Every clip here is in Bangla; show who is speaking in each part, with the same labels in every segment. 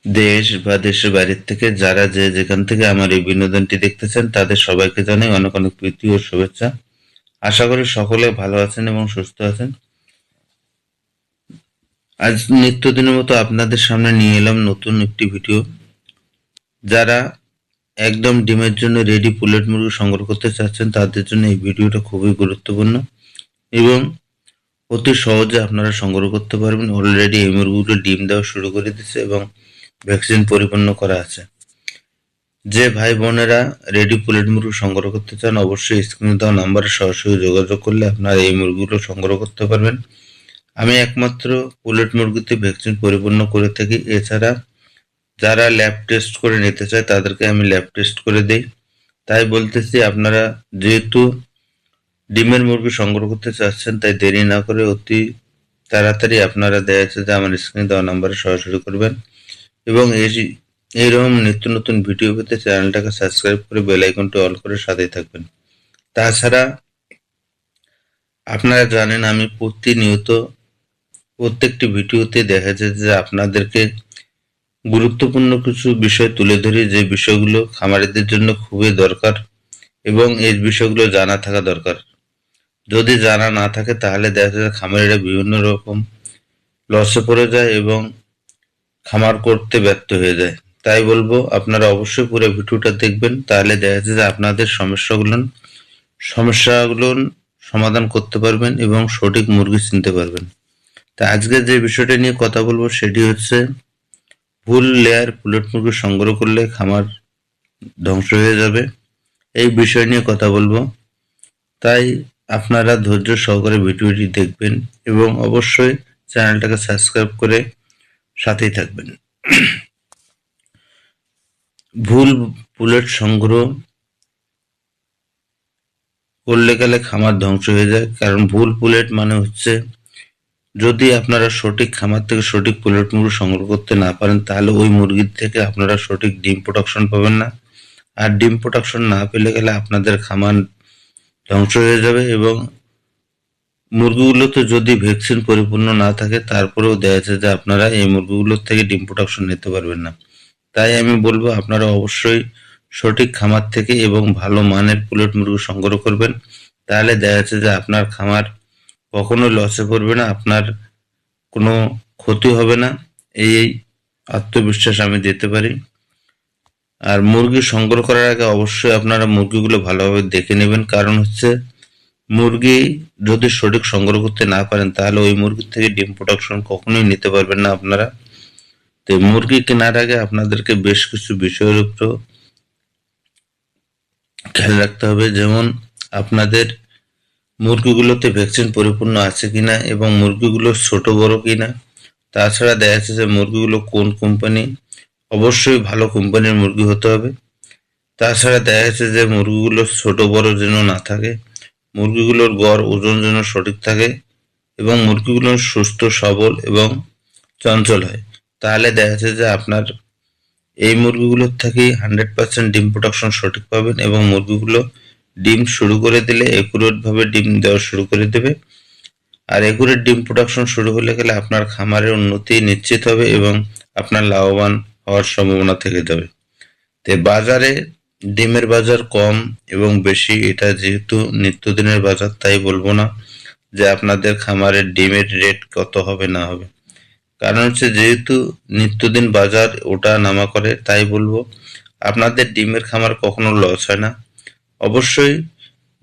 Speaker 1: দেশ বা দেশের বাইরের থেকে যারা যে যেখান থেকে আমার এই বিনোদনটি দেখতেছেন তাদের সবাইকে জানাই অনেক অনেক প্রীতি ও শুভেচ্ছা। আশা করি সকলে ভালো আছেন এবং সুস্থ আছেন। আজ নিত্যদিনের মতো আপনাদের সামনে নিয়ে এলাম নতুন একটি ভিডিও। যারা একদম ডিমের জন্য রেডি পুলেট মুরগি সংগ্রহ করতে চাচ্ছেন তাদের জন্য এই ভিডিওটা খুবই গুরুত্বপূর্ণ এবং অতি সহজে আপনারা সংগ্রহ করতে পারবেন। অলরেডি এই মুরগিগুলো ডিম দেওয়া শুরু করে দিচ্ছে এবং ভ্যাকসিন পরিপূর্ণ করা আছে। যে ভাই বোনেরা রেডি পুলেট মুরগি সংগ্রহ করতে চান অবশ্যই স্ক্রিনে দেওয়া নাম্বারে সরাসরি যোগাযোগ করলে আপনারা এই মুরগিগুলো সংগ্রহ করতে পারবেন। আমি একমাত্র পুলেট মুরগিতে ভ্যাকসিন পরিপূর্ণ করে থাকি। এছাড়া যারা ল্যাব টেস্ট করে নিতে চায় তাদেরকে আমি ল্যাব টেস্ট করে দেই। তাই বলতেছি, আপনারা যেহেতু ডিমের মুরগি সংগ্রহ করতে চাচ্ছেন তাই দেরি না করে অতি তাড়াতাড়ি আপনারা দেখা যাচ্ছে যে আমার স্ক্রিনে দেওয়া নাম্বারে সরাসরি করবেন এবং এইরকম নিত্য নতুন ভিডিও পেতে চ্যানেলটাকে সাবস্ক্রাইব করে বেল আইকনটি অল করে সাথেই থাকবেন। তাছাড়া আপনারা জানেন আমি প্রতিনিয়ত প্রত্যেকটি ভিডিওতে দেখা যায় যে আপনাদেরকে গুরুত্বপূর্ণ কিছু বিষয় তুলে ধরি, যে বিষয়গুলো খামারিদের জন্য খুবই দরকার এবং এই বিষয়গুলো জানা থাকা দরকার। যদি জানা না থাকে তাহলে দেখা যায় খামারিরা বিভিন্ন রকম লসে পড়ে যায় এবং খামার করতে ব্যর্থ হয়ে যায়। তাই বলবো আপনারা অবশ্যই পুরো ভিডিওটা দেখবেন, তাহলে দেখা যাচ্ছে যে আপনাদের সমস্যাগুলো সমাধান করতে পারবেন এবং সঠিক মুরগি চিনতে পারবেন। তা আজকে যে বিষয়টা নিয়ে কথা বলবো সেটি হচ্ছে ভুল লেয়ার পুলেট মুরগি সংগ্রহ করলে খামার ধ্বংস হয়ে যাবে, এই বিষয় নিয়ে কথা বলবো। তাই আপনারা ধৈর্য সহকারে ভিডিওটি দেখবেন এবং অবশ্যই চ্যানেলটাকে সাবস্ক্রাইব করে সাথেই থাকবেন। ভুল পুলেট সংগ্রহ করলে গেলে খামার ধ্বংস হয়ে যায়, কারণ ভুল পুলেট মানে হচ্ছে যদি আপনারা সঠিক খামার থেকে সঠিক পুলেট মুরগি সংগ্রহ করতে না পারেন তাহলে ওই মুরগির থেকে আপনারা সঠিক ডিম প্রোডাকশন পাবেন না। আর ডিম প্রোডাকশন না পেলে গেলে আপনাদের খামার ধ্বংস হয়ে যাবে এবং মুরগিগুলোতে যদি ভ্যাকসিন পরিপূর্ণ না থাকে তারপরেও দেখা যাচ্ছে যে আপনারা এই মুরগিগুলোর থেকে ডিম প্রোডাকশন নিতে পারবেন না। তাই আমি বলবো আপনারা অবশ্যই সঠিক খামার থেকে এবং ভালো মানের পুলেট মুরগি সংগ্রহ করবেন, তাহলে দেখা যাচ্ছে যে আপনার খামার কখনো লসে পড়বে না, আপনার কোনো ক্ষতি হবে না, এই আত্মবিশ্বাস আমি দিতে পারি। আর মুরগি সংগ্রহ করার আগে অবশ্যই আপনারা মুরগিগুলো ভালোভাবে দেখে নেবেন, কারণ হচ্ছে মুরগি যদি সঠিক সংগ্রহ করতে না পারেন তাহলে ওই মুরগির থেকে ডিম প্রোডাকশন কখনোই নিতে পারবেন না আপনারা। তো মুরগি কেনার আগে আপনাদেরকে বেশ কিছু বিষয়ের উপর খেয়াল রাখতে হবে, যেমন আপনাদের মুরগিগুলোতে ভ্যাকসিন পরিপূর্ণ আছে কিনা এবং মুরগিগুলো ছোট বড় কিনা। তাছাড়া দেখা যাচ্ছে যে মুরগিগুলো কোন কোম্পানি, অবশ্যই ভালো কোম্পানির মুরগি হতে হবে। তাছাড়া দেখা যাচ্ছে যে মুরগিগুলো ছোট বড় যেন না থাকে, মুরগিগুলোর গড় ওজন যেন সঠিক থাকে এবং মুরগিগুলো সুস্থ সবল এবং চঞ্চল হয়। তাহলে দেখা যাচ্ছে যে আপনার এই মুরগিগুলোর থেকেই 100% ডিম প্রোডাকশন সঠিক পাবেন এবং মুরগিগুলো ডিম শুরু করে দিলে একুরেট ভাবে ডিম দেওয়া শুরু করে দেবে। আর একুরেট ডিম প্রোডাকশন শুরু হলে গেলে আপনার খামারের উন্নতি নিশ্চিত হবে এবং আপনার লাভবান হওয়ার সম্ভাবনা থেকে যাবে। তো বাজারে ডিমের বাজার কম এবং বেশি, এটা যেহেতু নিত্যদিনের বাজার তাই বলবো না যে আপনাদের খামারের ডিমের রেট কত হবে না হবে, কারণ হচ্ছে যেহেতু নিত্যদিন বাজার ওঠা নামা করে তাই বলবো আপনাদের ডিমের খামার কখনো লস হয় না। অবশ্যই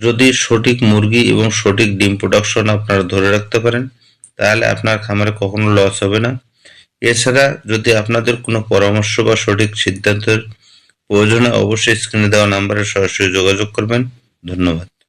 Speaker 1: যদি সঠিক মুরগি এবং সঠিক ডিম প্রোডাকশন আপনারা ধরে রাখতে পারেন তাহলে আপনার খামারে কখনো লস হবে না। এছাড়া যদি আপনাদের কোনো পরামর্শ বা সঠিক সিদ্ধান্তের প্রয়োজন হয় অবশ্যই স্ক্রিনে দেওয়া নাম্বারে সরাসরি যোগাযোগ করবেন। ধন্যবাদ।